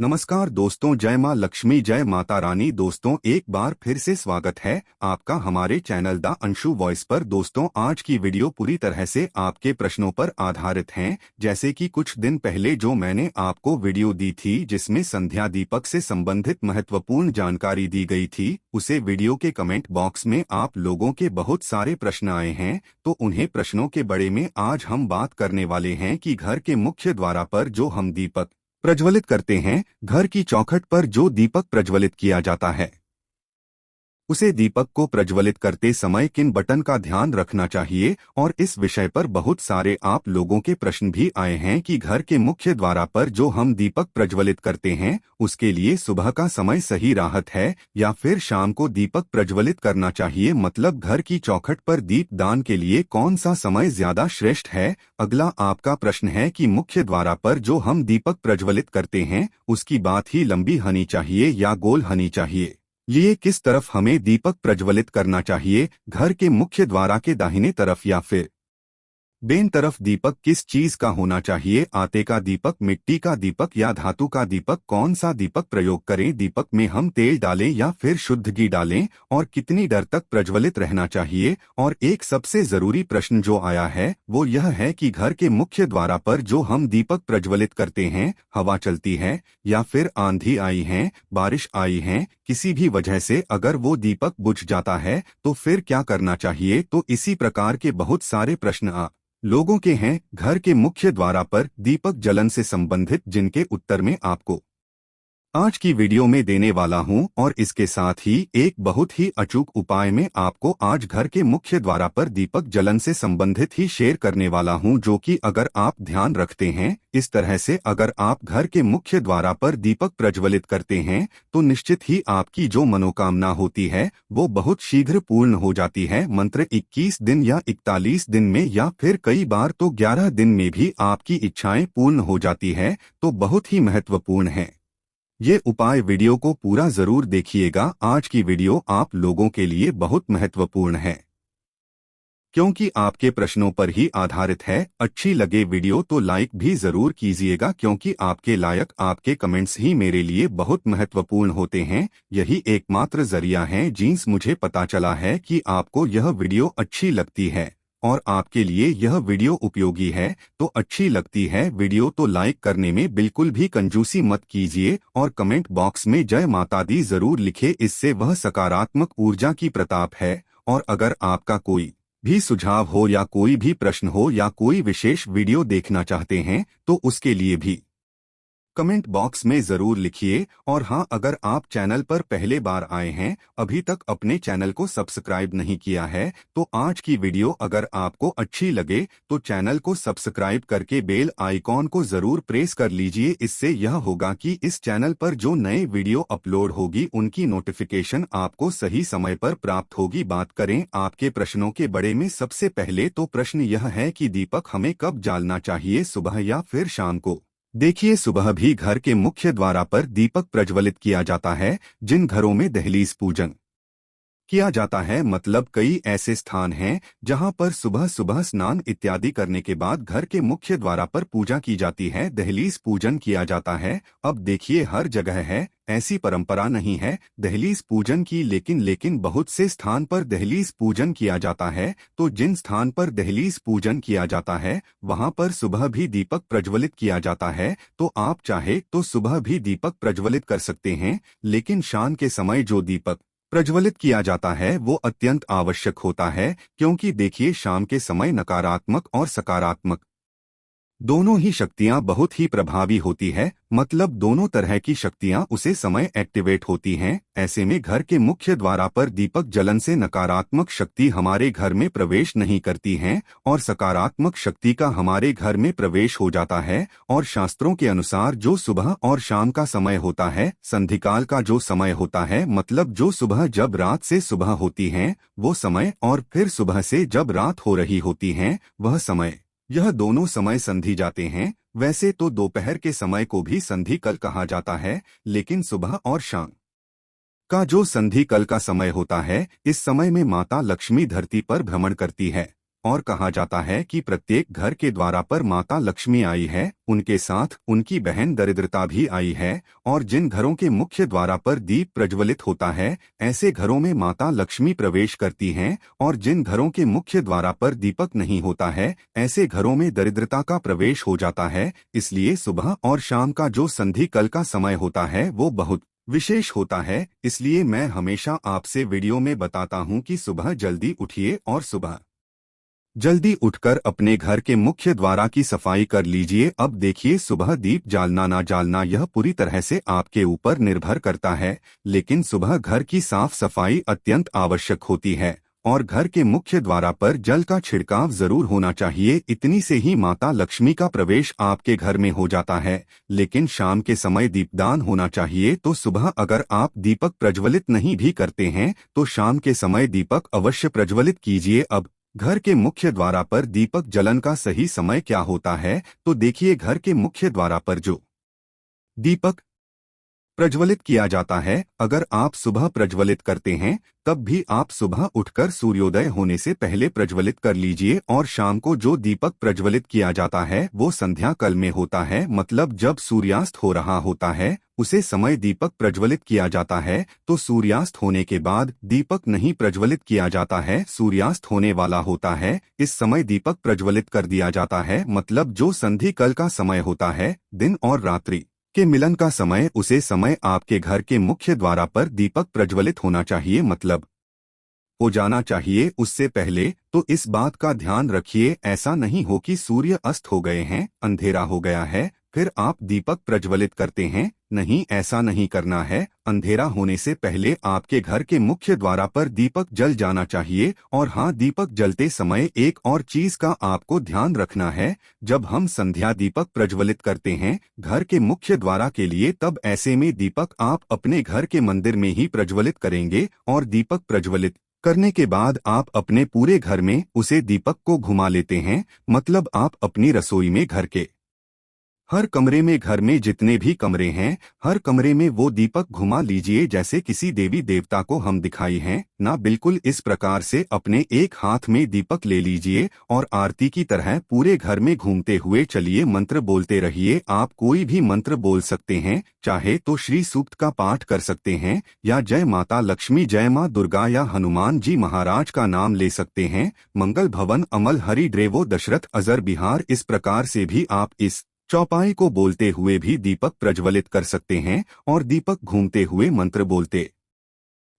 नमस्कार दोस्तों, जय माँ लक्ष्मी, जय माता रानी। दोस्तों, एक बार फिर से स्वागत है आपका हमारे चैनल द अंशु वॉइस पर। दोस्तों, आज की वीडियो पूरी तरह से आपके प्रश्नों पर आधारित है। जैसे कि कुछ दिन पहले जो मैंने आपको वीडियो दी थी जिसमें संध्या दीपक से संबंधित महत्वपूर्ण जानकारी दी गई थी, उसे वीडियो के कमेंट बॉक्स में आप लोगों के बहुत सारे प्रश्न आए हैं। तो उन्हें प्रश्नों के बारे में आज हम बात करने वाले हैं कि घर के मुख्य द्वार पर जो हम दीपक प्रज्वलित करते हैं, घर की चौखट पर जो दीपक प्रज्वलित किया जाता है, उसे दीपक को प्रज्वलित करते समय किन बटन का ध्यान रखना चाहिए। और इस विषय पर बहुत सारे आप लोगों के प्रश्न भी आए हैं कि घर के मुख्य द्वार पर जो हम दीपक प्रज्वलित करते हैं, उसके लिए सुबह का समय सही राहत है या फिर शाम को दीपक प्रज्वलित करना चाहिए। मतलब घर की चौखट पर दीप दान के लिए कौन सा समय ज्यादा श्रेष्ठ है। अगला आपका प्रश्न है कि मुख्य द्वार पर जो हम दीपक प्रज्वलित करते हैं, उसकी बात ही लंबी होनी चाहिए या गोल होनी चाहिए। ये किस तरफ हमें दीपक प्रज्वलित करना चाहिए, घर के मुख्य द्वार के दाहिने तरफ या फिर बेन तरफ? दीपक किस चीज का होना चाहिए, आटे का दीपक, मिट्टी का दीपक या धातु का दीपक? कौन सा दीपक प्रयोग करें? दीपक में हम तेल डालें या फिर शुद्ध घी डालें? और कितनी देर तक प्रज्वलित रहना चाहिए? और एक सबसे जरूरी प्रश्न जो आया है वो यह है कि घर के मुख्य द्वार पर जो हम दीपक प्रज्वलित करते हैं, हवा चलती है या फिर आंधी आई है, बारिश आई है, किसी भी वजह से अगर वो दीपक बुझ जाता है तो फिर क्या करना चाहिए? तो इसी प्रकार के बहुत सारे प्रश्न लोगों के हैं घर के मुख्य द्वार पर दीपक जलन से संबंधित, जिनके उत्तर में आपको आज की वीडियो में देने वाला हूं। और इसके साथ ही एक बहुत ही अचूक उपाय में आपको आज घर के मुख्य द्वार पर दीपक जलन से संबंधित ही शेयर करने वाला हूं, जो कि अगर आप ध्यान रखते हैं इस तरह से, अगर आप घर के मुख्य द्वार पर दीपक प्रज्वलित करते हैं तो निश्चित ही आपकी जो मनोकामना होती है वो बहुत शीघ्र पूर्ण हो जाती है। मंत्र 21 दिन या 41 दिन में या फिर कई बार तो 11 दिन में भी आपकी इच्छाएं पूर्ण हो जाती है। तो बहुत ही महत्वपूर्ण है ये उपाय। वीडियो को पूरा जरूर देखिएगा। आज की वीडियो आप लोगों के लिए बहुत महत्वपूर्ण है क्योंकि आपके प्रश्नों पर ही आधारित है। अच्छी लगे वीडियो तो लाइक भी जरूर कीजिएगा, क्योंकि आपके लायक आपके कमेंट्स ही मेरे लिए बहुत महत्वपूर्ण होते हैं। यही एकमात्र जरिया है जिनसे मुझे पता चला है कि आपको यह वीडियो अच्छी लगती है और आपके लिए यह वीडियो उपयोगी है। तो अच्छी लगती है वीडियो तो लाइक करने में बिल्कुल भी कंजूसी मत कीजिए और कमेंट बॉक्स में जय माता दी जरूर लिखे, इससे वह सकारात्मक ऊर्जा की प्रताप है। और अगर आपका कोई भी सुझाव हो या कोई भी प्रश्न हो या कोई विशेष वीडियो देखना चाहते हैं तो उसके लिए भी कमेंट बॉक्स में जरूर लिखिए। और हाँ, अगर आप चैनल पर पहले बार आए हैं, अभी तक अपने चैनल को सब्सक्राइब नहीं किया है, तो आज की वीडियो अगर आपको अच्छी लगे तो चैनल को सब्सक्राइब करके बेल आइकॉन को जरूर प्रेस कर लीजिए। इससे यह होगा कि इस चैनल पर जो नए वीडियो अपलोड होगी उनकी नोटिफिकेशन आपको सही समय पर प्राप्त होगी। बात करें आपके प्रश्नों के बारे में, सबसे पहले तो प्रश्न यह है कि दीपक हमें कब जलाना चाहिए, सुबह या फिर शाम को? देखिए, सुबह भी घर के मुख्य द्वार पर दीपक प्रज्वलित किया जाता है। जिन घरों में दहलीज पूजन किया जाता है, मतलब कई ऐसे स्थान हैं जहां पर सुबह सुबह स्नान इत्यादि करने के बाद घर के मुख्य द्वार पर पूजा की जाती है, दहलीज पूजन किया जाता है। अब देखिए, हर जगह है ऐसी परंपरा नहीं है दहलीज पूजन की, लेकिन बहुत से स्थान पर दहलीज पूजन किया जाता है। तो जिन स्थान पर दहलीज पूजन किया जाता है वहां पर सुबह भी दीपक प्रज्वलित किया जाता है। तो आप चाहे तो सुबह भी दीपक प्रज्वलित कर सकते हैं, लेकिन शाम के समय जो दीपक प्रज्वलित किया जाता है वो अत्यंत आवश्यक होता है, क्योंकि देखिए, शाम के समय नकारात्मक और सकारात्मक दोनों ही शक्तियां बहुत ही प्रभावी होती है। मतलब दोनों तरह की शक्तियां उसे समय एक्टिवेट होती हैं। ऐसे में घर के मुख्य द्वार पर दीपक जलन से नकारात्मक शक्ति हमारे घर में प्रवेश नहीं करती हैं और सकारात्मक शक्ति का हमारे घर में प्रवेश हो जाता है। और शास्त्रों के अनुसार जो सुबह और शाम का समय होता है, संधिकाल का जो समय होता है, मतलब जो सुबह जब रात से सुबह होती है वो समय, और फिर सुबह से जब रात हो रही होती है वह समय, यह दोनों समय संधि जाते हैं। वैसे तो दोपहर के समय को भी संधि कल कहा जाता है, लेकिन सुबह और शाम का जो संधि कल का समय होता है, इस समय में माता लक्ष्मी धरती पर भ्रमण करती है और कहा जाता है कि प्रत्येक घर के द्वारा पर माता लक्ष्मी आई है, उनके साथ उनकी बहन दरिद्रता भी आई है। और जिन घरों के मुख्य द्वारा पर दीप प्रज्वलित होता है, ऐसे घरों में माता लक्ष्मी प्रवेश करती हैं। और जिन घरों के मुख्य द्वारा पर दीपक नहीं होता है, ऐसे घरों में दरिद्रता का प्रवेश हो जाता है। इसलिए सुबह और शाम का जो संधि कल का समय होता है वो बहुत विशेष होता है। इसलिए मैं हमेशा आपसे वीडियो में बताता हूं कि सुबह जल्दी उठिए और सुबह जल्दी उठकर अपने घर के मुख्य द्वारा की सफाई कर लीजिए। अब देखिए, सुबह दीप जालना ना जालना यह पूरी तरह से आपके ऊपर निर्भर करता है, लेकिन सुबह घर की साफ सफाई अत्यंत आवश्यक होती है और घर के मुख्य द्वारा पर जल का छिड़काव जरूर होना चाहिए। इतनी से ही माता लक्ष्मी का प्रवेश आपके घर में हो जाता है। लेकिन शाम के समय दीपदान होना चाहिए। तो सुबह अगर आप दीपक प्रज्वलित नहीं भी करते हैं तो शाम के समय दीपक अवश्य प्रज्वलित कीजिए। अब घर के मुख्य द्वारा पर दीपक जलन का सही समय क्या होता है, तो देखिए, घर के मुख्य द्वारा पर जो दीपक प्रज्वलित किया जाता है, अगर आप सुबह प्रज्वलित करते हैं तब भी आप सुबह उठकर सूर्योदय होने से पहले प्रज्वलित कर लीजिए। और शाम को जो दीपक प्रज्वलित किया जाता है वो संध्या काल में होता है, मतलब जब सूर्यास्त हो रहा होता है उसे समय दीपक प्रज्वलित किया जाता है। तो सूर्यास्त होने के बाद दीपक नहीं प्रज्वलित किया जाता है, सूर्यास्त होने वाला होता है, इस समय दीपक प्रज्वलित कर दिया जाता है। मतलब जो संधि काल का समय होता है, दिन और रात्रि के मिलन का समय, उसे समय आपके घर के मुख्य द्वारा पर दीपक प्रज्वलित होना चाहिए, मतलब हो जाना चाहिए उससे पहले। तो इस बात का ध्यान रखिए, ऐसा नहीं हो कि सूर्य अस्त हो गए हैं, अंधेरा हो गया है, फिर आप दीपक प्रज्वलित करते हैं। नहीं, ऐसा नहीं करना है। अंधेरा होने से पहले आपके घर के मुख्य द्वारा पर दीपक जल जाना चाहिए। और हाँ, दीपक जलते समय एक और चीज का आपको ध्यान रखना है। जब हम संध्या दीपक प्रज्वलित करते हैं घर के मुख्य द्वारा के लिए, तब ऐसे में दीपक आप अपने घर के मंदिर में ही प्रज्वलित करेंगे। और दीपक प्रज्वलित करने के बाद आप अपने पूरे घर में उसे दीपक को घुमा लेते हैं। मतलब आप अपनी रसोई में, घर के हर कमरे में, घर में जितने भी कमरे हैं, हर कमरे में वो दीपक घुमा लीजिए जैसे किसी देवी देवता को हम दिखाई हैं ना। बिल्कुल इस प्रकार से अपने एक हाथ में दीपक ले लीजिए और आरती की तरह पूरे घर में घूमते हुए चलिए, मंत्र बोलते रहिए। आप कोई भी मंत्र बोल सकते हैं, चाहे तो श्री सूक्त का पाठ कर सकते हैं, या जय माता लक्ष्मी, जय माँ दुर्गा, या हनुमान जी महाराज का नाम ले सकते हैं। मंगल भवन अमल हरि ड्रेवो दशरथ अजर बिहार, इस प्रकार से भी आप इस चौपाई को बोलते हुए भी दीपक प्रज्वलित कर सकते हैं और दीपक घूमते हुए मंत्र बोलते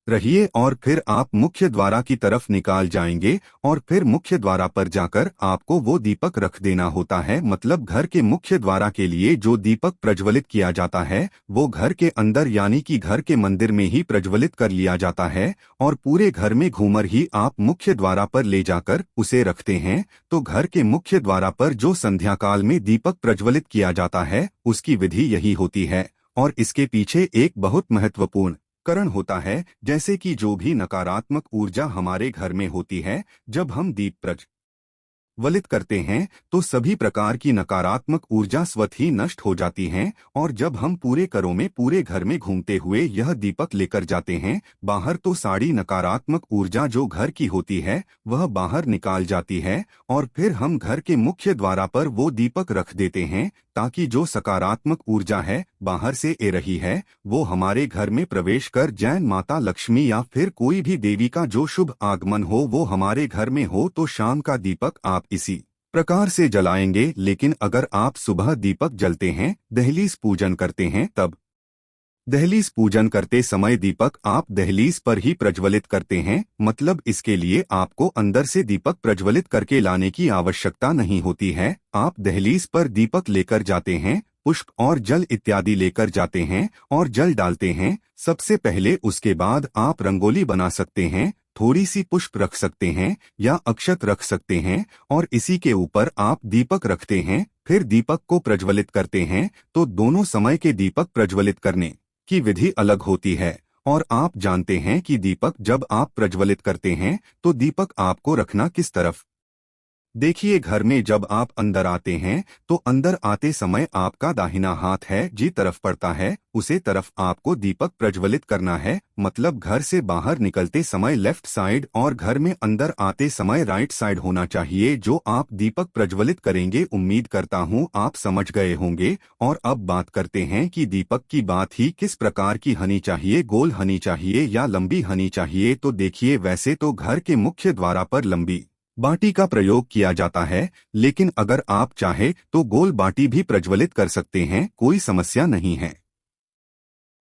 रहिए। और फिर आप मुख्य द्वारा की तरफ निकाल जाएंगे और फिर मुख्य द्वारा पर जाकर आपको वो दीपक रख देना होता है। मतलब घर के मुख्य द्वारा के लिए जो दीपक प्रज्वलित किया जाता है वो घर के अंदर, यानी कि घर के मंदिर में ही प्रज्वलित कर लिया जाता है और पूरे घर में घूमर ही आप मुख्य द्वारा पर ले जाकर उसे रखते हैं। तो घर के मुख्य द्वारा पर जो संध्या काल में दीपक प्रज्वलित किया जाता है उसकी विधि यही होती है। और इसके पीछे एक बहुत महत्वपूर्ण कारण होता है, जैसे कि जो भी नकारात्मक ऊर्जा हमारे घर में होती है, जब हम दीप प्रज्वलित करते हैं तो सभी प्रकार की नकारात्मक ऊर्जा स्वतः ही नष्ट हो जाती हैं। और जब हम पूरे घरों में, पूरे घर में घूमते हुए यह दीपक लेकर जाते हैं बाहर, तो सारी नकारात्मक ऊर्जा जो घर की होती है वह बाहर निकाल जाती है। और फिर हम घर के मुख्य द्वारा पर वो दीपक रख देते हैं, ताकि जो सकारात्मक ऊर्जा है बाहर से आ रही है वो हमारे घर में प्रवेश कर जैन माता लक्ष्मी या फिर कोई भी देवी का जो शुभ आगमन हो वो हमारे घर में हो। तो शाम का दीपक आप इसी प्रकार से जलाएंगे। लेकिन अगर आप सुबह दीपक जलते हैं, दहलीज पूजन करते हैं, तब दहलीज पूजन करते समय दीपक आप दहलीज पर ही प्रज्वलित करते हैं। मतलब इसके लिए आपको अंदर से दीपक प्रज्वलित करके लाने की आवश्यकता नहीं होती है। आप दहलीज पर दीपक लेकर जाते हैं, पुष्प और जल इत्यादि लेकर जाते हैं और जल डालते हैं सबसे पहले। उसके बाद आप रंगोली बना सकते हैं, थोड़ी सी पुष्प रख सकते हैं या अक्षत रख सकते हैं और इसी के ऊपर आप दीपक रखते हैं, फिर दीपक को प्रज्वलित करते हैं। तो दोनों समय के दीपक प्रज्वलित करने की विधि अलग होती है। और आप जानते हैं कि दीपक जब आप प्रज्वलित करते हैं तो दीपक आपको रखना किस तरफ देखिए, घर में जब आप अंदर आते हैं तो अंदर आते समय आपका दाहिना हाथ है जी तरफ पड़ता है, उसे तरफ आपको दीपक प्रज्वलित करना है। मतलब घर से बाहर निकलते समय लेफ्ट साइड और घर में अंदर आते समय राइट साइड होना चाहिए जो आप दीपक प्रज्वलित करेंगे। उम्मीद करता हूँ आप समझ गए होंगे। और अब बात करते हैं कि दीपक की बात ही किस प्रकार की हनी चाहिए, गोल हनी चाहिए या लंबी हनी चाहिए। तो देखिए, वैसे तो घर के मुख्य द्वार पर लंबी बाटी का प्रयोग किया जाता है, लेकिन अगर आप चाहे तो गोल बाटी भी प्रज्वलित कर सकते हैं, कोई समस्या नहीं है।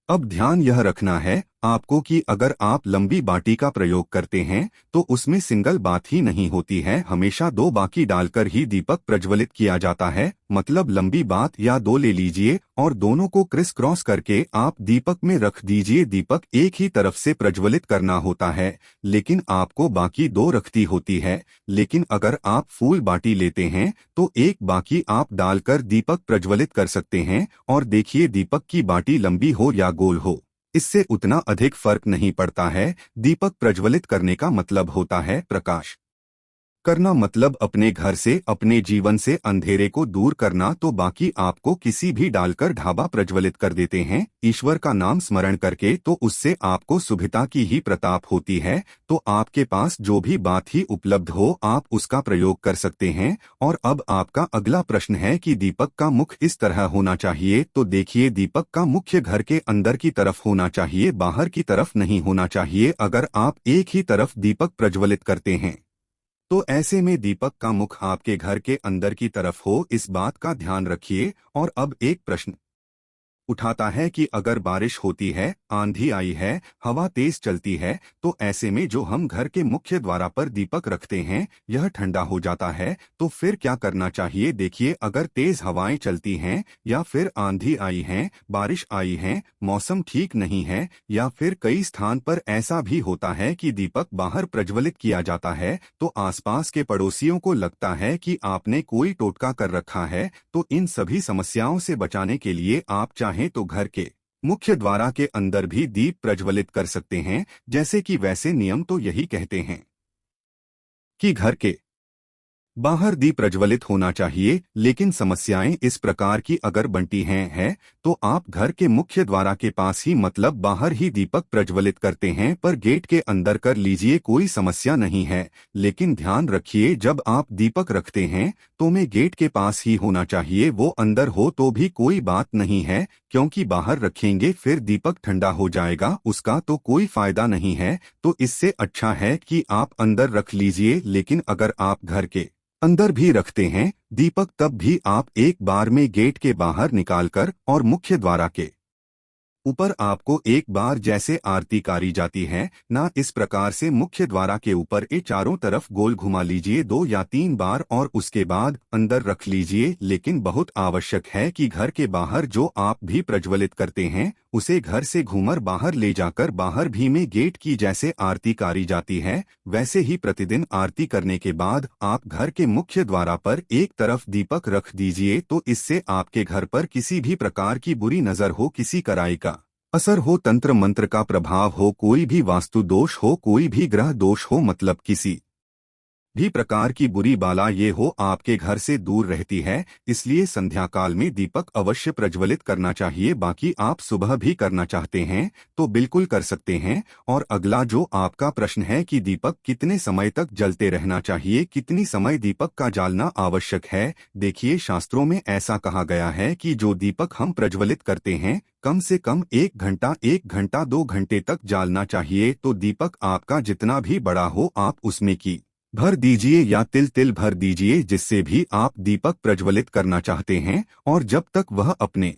अब ध्यान यह रखना है आपको कि अगर आप लंबी बाटी का प्रयोग करते हैं तो उसमें सिंगल बात ही नहीं होती है, हमेशा दो बाकी डालकर ही दीपक प्रज्वलित किया जाता है। मतलब लंबी बात या दो ले लीजिए और दोनों को क्रिस क्रॉस करके आप दीपक में रख दीजिए। दीपक एक ही तरफ से प्रज्वलित करना होता है, लेकिन आपको बाकी दो रखती होती है। लेकिन अगर आप फूल बाटी लेते हैं तो एक बाकी आप डालकर दीपक प्रज्वलित कर सकते हैं। और देखिए, दीपक की बाटी लंबी हो या गोल हो, इससे उतना अधिक फर्क नहीं पड़ता है। दीपक प्रज्वलित करने का मतलब होता है प्रकाश करना, मतलब अपने घर से, अपने जीवन से अंधेरे को दूर करना। तो बाकी आपको किसी भी डालकर ढाबा प्रज्वलित कर देते हैं ईश्वर का नाम स्मरण करके, तो उससे आपको शुभता की ही प्रताप होती है। तो आपके पास जो भी बात ही उपलब्ध हो आप उसका प्रयोग कर सकते हैं। और अब आपका अगला प्रश्न है कि दीपक का मुख इस तरह होना चाहिए। तो देखिए, दीपक का मुख्य घर के अंदर की तरफ होना चाहिए, बाहर की तरफ नहीं होना चाहिए। अगर आप एक ही तरफ दीपक प्रज्वलित करते हैं तो ऐसे में दीपक का मुख आपके घर के अंदर की तरफ हो, इस बात का ध्यान रखिए। और अब एक प्रश्न उठाता है कि अगर बारिश होती है, आंधी आई है, हवा तेज चलती है, तो ऐसे में जो हम घर के मुख्य द्वार पर दीपक रखते हैं यह ठंडा हो जाता है, तो फिर क्या करना चाहिए। देखिए, अगर तेज हवाएं चलती हैं या फिर आंधी आई है, बारिश आई है, मौसम ठीक नहीं है, या फिर कई स्थान पर ऐसा भी होता है कि दीपक बाहर प्रज्वलित किया जाता है, तो आसपास के पड़ोसियों को लगता है कि आपने कोई टोटका कर रखा है। तो इन सभी समस्याओं से बचाने के लिए आप चाहें तो घर के मुख्य द्वार के अंदर भी दीप प्रज्वलित कर सकते हैं। जैसे कि वैसे नियम तो यही कहते हैं कि घर के बाहर दीप प्रज्वलित होना चाहिए, लेकिन समस्याएं इस प्रकार की अगर बनती हैं तो आप घर के मुख्य द्वार के पास ही, मतलब बाहर ही दीपक प्रज्वलित करते हैं, पर गेट के अंदर कर लीजिए, कोई समस्या नहीं है। लेकिन ध्यान रखिए, जब आप दीपक रखते हैं तो में गेट के पास ही होना चाहिए, वो अंदर हो तो भी कोई बात नहीं है, क्योंकि बाहर रखेंगे फिर दीपक ठंडा हो जाएगा, उसका तो कोई फायदा नहीं है। तो इससे अच्छा है कि आप अंदर रख लीजिए। लेकिन अगर आप घर के अंदर भी रखते हैं दीपक, तब भी आप एक बार में गेट के बाहर निकालकर और मुख्य द्वार के ऊपर आपको एक बार जैसे आरती करी जाती है ना, इस प्रकार से मुख्य द्वार के ऊपर चारों तरफ गोल घुमा लीजिए 2 या 3 बार और उसके बाद अंदर रख लीजिए। लेकिन बहुत आवश्यक है कि घर के बाहर जो आप भी प्रज्वलित करते हैं उसे घर से घूमर बाहर ले जाकर बाहर भी में गेट की जैसे आरती करी जाती है वैसे ही प्रतिदिन आरती करने के बाद आप घर के मुख्य द्वार पर एक तरफ दीपक रख दीजिए। तो इससे आपके घर पर किसी भी प्रकार की बुरी नजर हो, किसी कराई का असर हो, तंत्र मंत्र का प्रभाव हो, कोई भी वास्तु दोष हो, कोई भी ग्रह दोष हो, मतलब किसी भी प्रकार की बुरी बाला ये हो, आपके घर से दूर रहती है। इसलिए संध्या काल में दीपक अवश्य प्रज्वलित करना चाहिए। बाकी आप सुबह भी करना चाहते हैं तो बिल्कुल कर सकते हैं। और अगला जो आपका प्रश्न है कि दीपक कितने समय तक जलते रहना चाहिए, कितनी समय दीपक का जलना आवश्यक है। देखिए, शास्त्रों में ऐसा कहा गया है कि जो दीपक हम प्रज्वलित करते हैं कम से कम 1 घंटा, 1 घंटा 2 घंटे तक जलना चाहिए। तो दीपक आपका जितना भी बड़ा हो आप उसमें की भर दीजिए या तिल तिल भर दीजिए, जिससे भी आप दीपक प्रज्वलित करना चाहते हैं। और जब तक वह अपने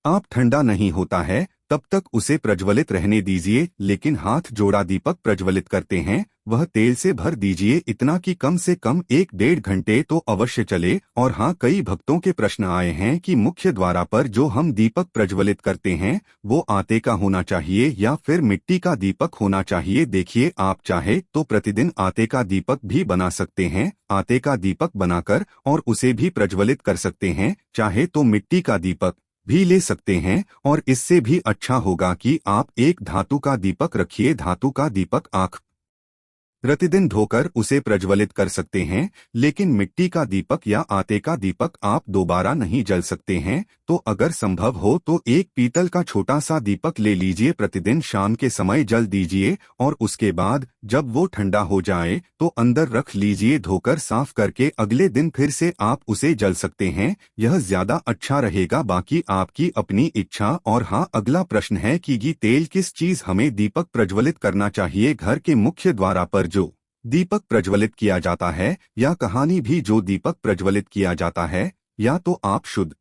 आप ठंडा नहीं होता है तब तक उसे प्रज्वलित रहने दीजिए। लेकिन हाथ जोड़ा दीपक प्रज्वलित करते हैं वह तेल से भर दीजिए, इतना कि कम से कम 1-1.5 घंटे तो अवश्य चले। और हाँ, कई भक्तों के प्रश्न आए हैं कि मुख्य द्वार पर जो हम दीपक प्रज्वलित करते हैं वो आटे का होना चाहिए या फिर मिट्टी का दीपक होना चाहिए। देखिए, आप चाहे तो प्रतिदिन आटे का दीपक भी बना सकते हैं, आटे का दीपक बनाकर और उसे भी प्रज्वलित कर सकते हैं। चाहे तो मिट्टी का दीपक भी ले सकते हैं, और इससे भी अच्छा होगा कि आप एक धातु का दीपक रखिए। धातु का दीपक आँख प्रतिदिन धोकर उसे प्रज्वलित कर सकते हैं, लेकिन मिट्टी का दीपक या आटे का दीपक आप दोबारा नहीं जल सकते हैं। तो अगर संभव हो तो एक पीतल का छोटा सा दीपक ले लीजिए, प्रतिदिन शाम के समय जल दीजिए और उसके बाद जब वो ठंडा हो जाए तो अंदर रख लीजिए। धोकर साफ करके अगले दिन फिर से आप उसे जल सकते हैं, यह ज्यादा अच्छा रहेगा। बाकी आपकी अपनी इच्छा। और हाँ, अगला प्रश्न है कि घी तेल किस चीज हमें दीपक प्रज्वलित करना चाहिए? घर के मुख्य द्वार पर जो दीपक प्रज्वलित किया जाता है या कहानी भी जो दीपक प्रज्वलित किया जाता है, या तो आप शुद्ध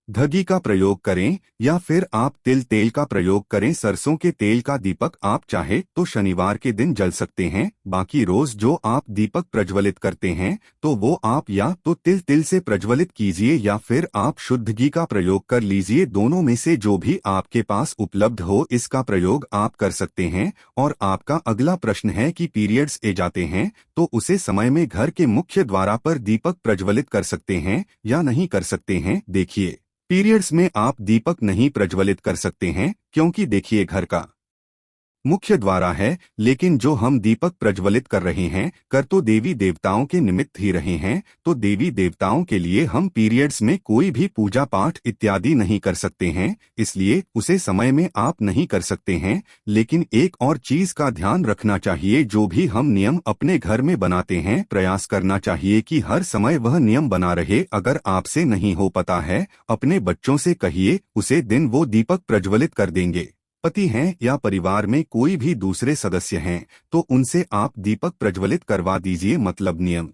घी का प्रयोग करें या फिर आप तिल तेल का प्रयोग करें। सरसों के तेल का दीपक आप चाहे तो शनिवार के दिन जल सकते हैं। बाकी रोज जो आप दीपक प्रज्वलित करते हैं तो वो आप या तो तिल से प्रज्वलित कीजिए या फिर आप शुद्ध घी का प्रयोग कर लीजिए। दोनों में से जो भी आपके पास उपलब्ध हो इसका प्रयोग आप कर सकते हैं। और आपका अगला प्रश्न है कि पीरियड्स ए जाते हैं तो उसे समय में घर के मुख्य द्वार पर दीपक प्रज्वलित कर सकते हैं या नहीं कर सकते हैं? देखिए, पीरियड्स में आप दीपक नहीं प्रज्वलित कर सकते हैं, क्योंकि देखिए घर का मुख्य द्वार है, लेकिन जो हम दीपक प्रज्वलित कर रहे हैं कर तो देवी देवताओं के निमित्त ही रहे हैं। तो देवी देवताओं के लिए हम पीरियड्स में कोई भी पूजा पाठ इत्यादि नहीं कर सकते हैं, इसलिए उसे समय में आप नहीं कर सकते हैं। लेकिन एक और चीज का ध्यान रखना चाहिए, जो भी हम नियम अपने घर में बनाते हैं प्रयास करना चाहिए कि हर समय वह नियम बना रहे। अगर आपसे नहीं हो पाता है, अपने बच्चों से कहिए, उसे दिन वो दीपक प्रज्वलित कर देंगे। पति हैं या परिवार में कोई भी दूसरे सदस्य हैं तो उनसे आप दीपक प्रज्वलित करवा दीजिए, मतलब नियम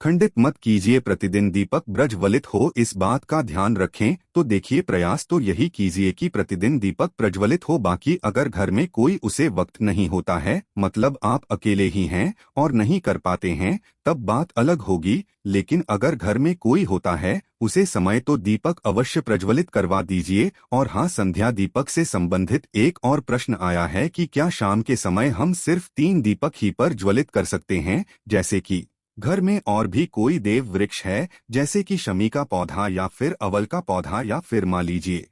खंडित मत कीजिए। प्रतिदिन दीपक प्रज्वलित हो इस बात का ध्यान रखें। तो देखिए, प्रयास तो यही कीजिए कि प्रतिदिन दीपक प्रज्वलित हो। बाकी अगर घर में कोई उसे वक्त नहीं होता है, मतलब आप अकेले ही हैं और नहीं कर पाते हैं, तब बात अलग होगी। लेकिन अगर घर में कोई होता है उसे समय तो दीपक अवश्य प्रज्वलित करवा दीजिए। और हाँ, संध्या दीपक से संबंधित एक और प्रश्न आया है कि क्या शाम के समय हम सिर्फ 3 दीपक ही प्रज्वलित कर सकते हैं? जैसे कि घर में और भी कोई देव वृक्ष है, जैसे कि शमी का पौधा या फिर अवल का पौधा या फिर मान लीजिए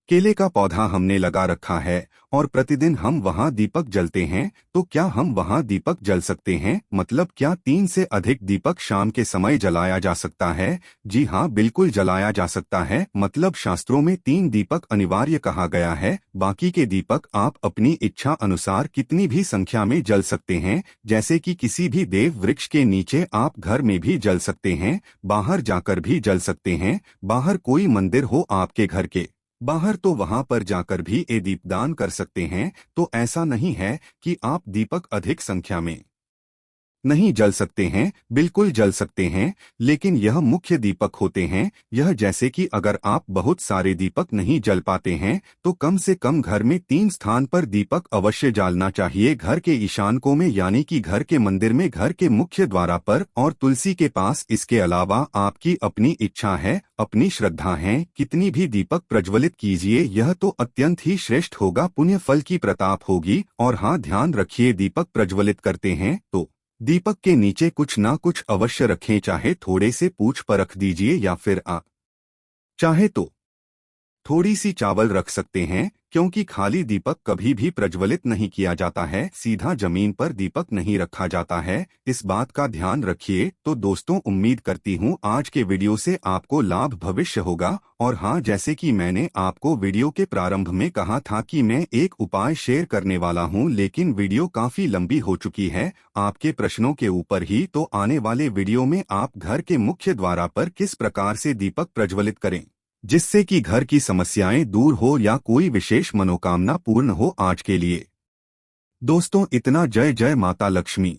केले का पौधा हमने लगा रखा है और प्रतिदिन हम वहां दीपक जलते हैं, तो क्या हम वहां दीपक जल सकते हैं? मतलब क्या 3 से अधिक दीपक शाम के समय जलाया जा सकता है? जी हाँ, बिल्कुल जलाया जा सकता है। मतलब शास्त्रों में 3 दीपक अनिवार्य कहा गया है, बाकी के दीपक आप अपनी इच्छा अनुसार कितनी भी संख्या में जल सकते हैं। जैसे कि किसी भी देव वृक्ष के नीचे आप घर में भी जल सकते हैं, बाहर जाकर भी जल सकते हैं। बाहर कोई मंदिर हो आपके घर के बाहर तो वहां पर जाकर भी दीपदान कर सकते हैं। तो ऐसा नहीं है कि आप दीपक अधिक संख्या में नहीं जल सकते हैं, बिल्कुल जल सकते हैं, लेकिन यह मुख्य दीपक होते हैं। यह जैसे कि अगर आप बहुत सारे दीपक नहीं जल पाते हैं तो कम से कम घर में 3 स्थान पर दीपक अवश्य जलाना चाहिए। घर के ईशान कोण में, यानी कि घर के मंदिर में, घर के मुख्य द्वार पर और तुलसी के पास। इसके अलावा आपकी अपनी इच्छा है, अपनी श्रद्धा है, कितनी भी दीपक प्रज्वलित कीजिए, यह तो अत्यंत ही श्रेष्ठ होगा, पुण्य फल की प्रताप होगी। और हाँ, ध्यान रखिए, दीपक प्रज्वलित करते हैं तो दीपक के नीचे कुछ ना कुछ अवश्य रखें, चाहे थोड़े से पूछ पर रख दीजिए या फिर आप चाहे तो थोड़ी सी चावल रख सकते हैं, क्योंकि खाली दीपक कभी भी प्रज्वलित नहीं किया जाता है, सीधा जमीन पर दीपक नहीं रखा जाता है। इस बात का ध्यान रखिए। तो दोस्तों, उम्मीद करती हूँ आज के वीडियो से आपको लाभ भविष्य होगा। और हाँ, जैसे कि मैंने आपको वीडियो के प्रारंभ में कहा था कि मैं एक उपाय शेयर करने वाला हूँ, लेकिन वीडियो काफी लंबी हो चुकी है आपके प्रश्नों के ऊपर ही। तो आने वाले वीडियो में आप घर के मुख्य द्वार पर किस प्रकार से दीपक प्रज्वलित करें जिससे कि घर की समस्याएं दूर हो या कोई विशेष मनोकामना पूर्ण हो। आज के लिए दोस्तों इतना। जय जय माता लक्ष्मी।